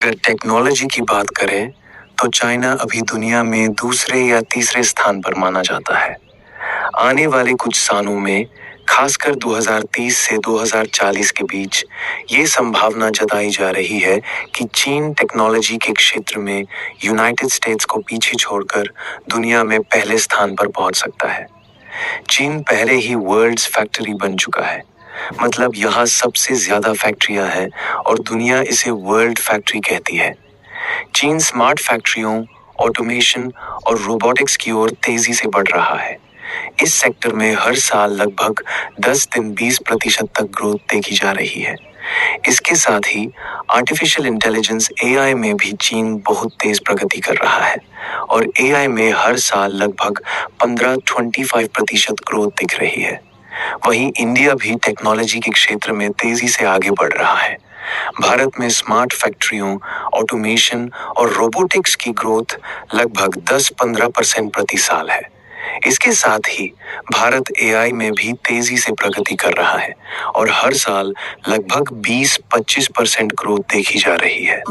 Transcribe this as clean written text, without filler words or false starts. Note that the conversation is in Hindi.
अगर टेक्नोलॉजी की बात करें तो चाइना अभी दुनिया में दूसरे या तीसरे स्थान पर माना जाता है। आने वाले कुछ सालों में, खासकर 2030 से 2040 के बीच, ये संभावना जताई जा रही है कि चीन टेक्नोलॉजी के क्षेत्र में यूनाइटेड स्टेट्स को पीछे छोड़कर दुनिया में पहले स्थान पर पहुंच सकता है। चीन पहले ही वर्ल्ड्स फैक्ट्री बन चुका है, मतलब यहाँ सबसे ज्यादा फैक्ट्रियां हैं और दुनिया इसे वर्ल्ड फैक्ट्री कहती है। चीन स्मार्ट फैक्ट्रियों, ऑटोमेशन और रोबोटिक्स की ओर तेजी से बढ़ रहा है। इस सेक्टर में हर साल लगभग 10 से 20% तक ग्रोथ देखी जा रही है। इसके साथ ही आर्टिफिशियल इंटेलिजेंस एआई में भी चीन बहुत तेज प्रगति कर रहा है और एआई में हर साल लगभग 15-25% ग्रोथ दिख रही है। वहीं इंडिया भी टेक्नोलॉजी के क्षेत्र में तेजी से आगे बढ़ रहा है। भारत में स्मार्ट फैक्ट्रियों, ऑटोमेशन और रोबोटिक्स की ग्रोथ लगभग 10-15% प्रति साल है। इसके साथ ही भारत एआई में भी तेजी से प्रगति कर रहा है और हर साल लगभग 20-25% ग्रोथ देखी जा रही है।